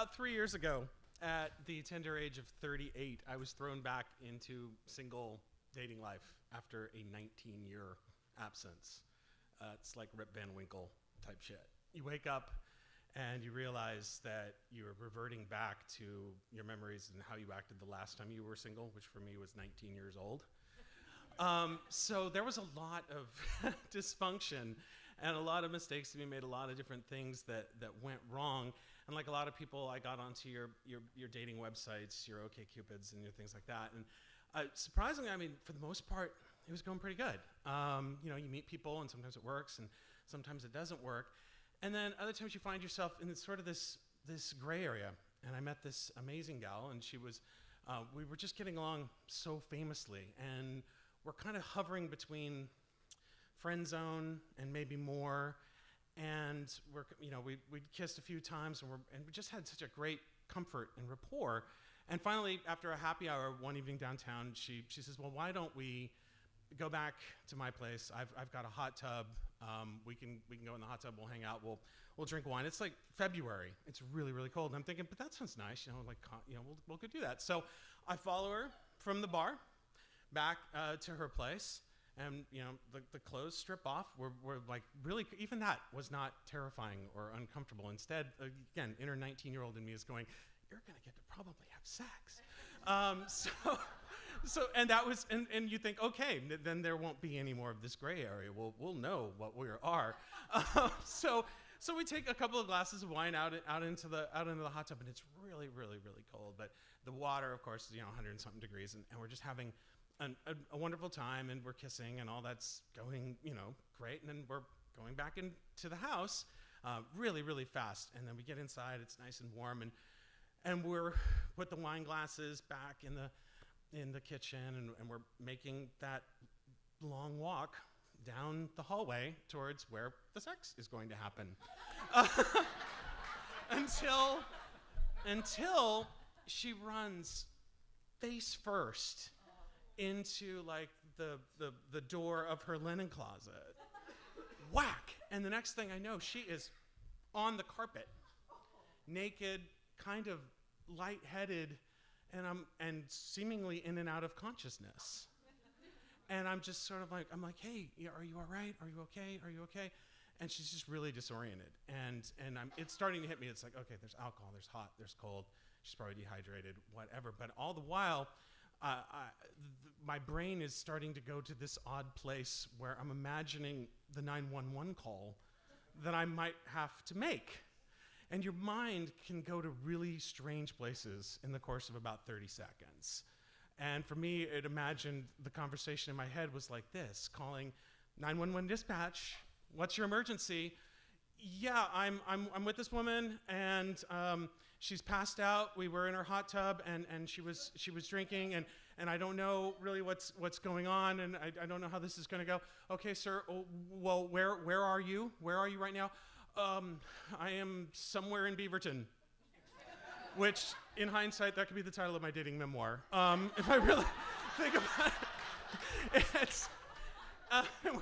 About 3 years ago, at the tender age of 38, I was thrown back into single dating life after a 19-year absence. It's like Rip Van Winkle type shit. You wake up and you realize that you're reverting back to your memories and how you acted the last time you were single, which for me was 19 years old. So there was a lot of dysfunction and a lot of mistakes to be made, a lot of different things that went wrong. And like a lot of people, I got onto your dating websites, your OkCupids and your things like that. And surprisingly, I mean, for the most part, it was going pretty good. You know, you meet people and sometimes it works and sometimes it doesn't work. And then other times you find yourself in sort of this gray area. And I met this amazing gal, and she was, we were just getting along so famously. And we're kind of hovering between friend zone and maybe more. And we kissed a few times, and we just had such a great comfort and rapport. And finally, after a happy hour one evening downtown, she says, "Well, why don't we go back to my place? I've got a hot tub. We can go in the hot tub. We'll hang out. We'll drink wine. It's like February. It's really, really cold." And I'm thinking, but that sounds nice. We'll go do that. So I follow her from the bar back to her place. And the clothes strip off. We're like, really, even that was not terrifying or uncomfortable. Instead, again, inner 19-year-old in me is going, "You're gonna get to probably have sex." And that was, and you think, okay, then there won't be any more of this gray area. We'll know what we are. So we take a couple of glasses of wine out into the hot tub, and it's really, really, really cold. But the water, of course, is 100 and something degrees, and we're just having a wonderful time, and we're kissing, and all that's going, great. And then we're going back into the house really, really fast. And then we get inside, it's nice and warm, and we're put the wine glasses back in the kitchen, and we're making that long walk down the hallway towards where the sex is going to happen. Until she runs face first into like the door of her linen closet. Whack! And the next thing I know, she is on the carpet, naked, kind of lightheaded, and seemingly in and out of consciousness. And I'm just sort of like, "Hey, are you all right? Are you okay? Are you okay?" And she's just really disoriented. And it's starting to hit me. It's like, okay, there's alcohol, there's hot, there's cold. She's probably dehydrated, whatever. But all the while, my brain is starting to go to this odd place where I'm imagining the 911 call that I might have to make. And your mind can go to really strange places in the course of about 30 seconds. And for me, it imagined the conversation in my head was like this, calling 911 dispatch. "What's your emergency?" "Yeah, I'm with this woman, and she's passed out. We were in her hot tub, and she was drinking, and I don't know really what's going on, and I don't know how this is going to go." "Okay, sir. Oh, well, where are you? Where are you right now?" "I am somewhere in Beaverton." Which, in hindsight, that could be the title of my dating memoir. If I really think about it, it's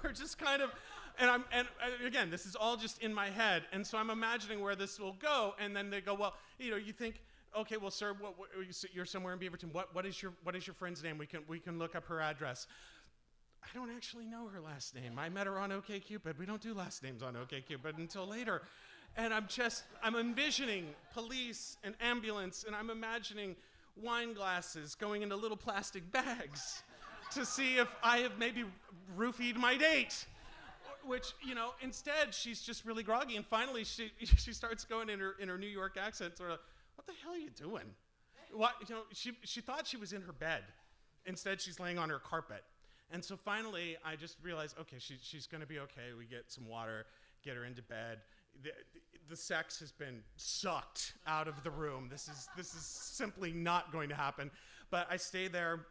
we're just kind of. And again, this is all just in my head, and so I'm imagining where this will go. And then they go, "Well, you think, okay, well, sir, you're somewhere in Beaverton. What is your friend's name? We can look up her address." I don't actually know her last name. I met her on OkCupid. We don't do last names on OkCupid until later. And I'm envisioning police and ambulance, and I'm imagining wine glasses going into little plastic bags to see if I have maybe roofied my date. Which, instead she's just really groggy, and finally she starts going in her New York accent, sort of, "What the hell are you doing?" What, she thought she was in her bed. Instead, she's laying on her carpet. And so finally, I just realized, okay, she's going to be okay. We get some water, get her into bed. The sex has been sucked out of the room. This is simply not going to happen. But I stay there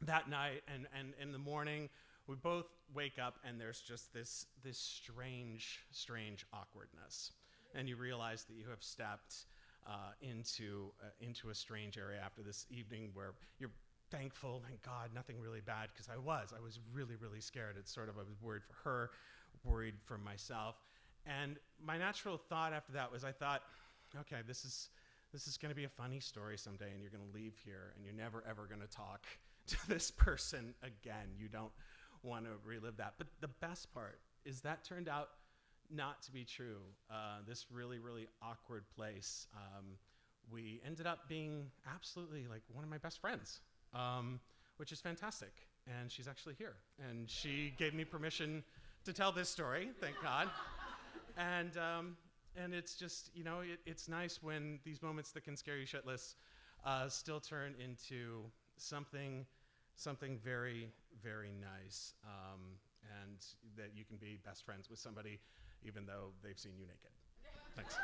that night, and in the morning, we both wake up, and there's just this strange awkwardness. And you realize that you have stepped into a strange area after this evening where you're thankful, thank God, nothing really bad, because I was really, really scared. It's sort of, I was worried for her, worried for myself. And my natural thought after that was, I thought, okay, this is this is going to be a funny story someday, and you're going to leave here, and you're never, ever going to talk to this person again. You don't want to relive that. But the best part is that turned out not to be true. This really, really awkward place, we ended up being absolutely like one of my best friends, which is fantastic. And she's actually here. And she gave me permission to tell this story, thank God. And it's just, you know, it's nice when these moments that can scare you shitless still turn into something very, very nice, and that you can be best friends with somebody even though they've seen you naked. Thanks.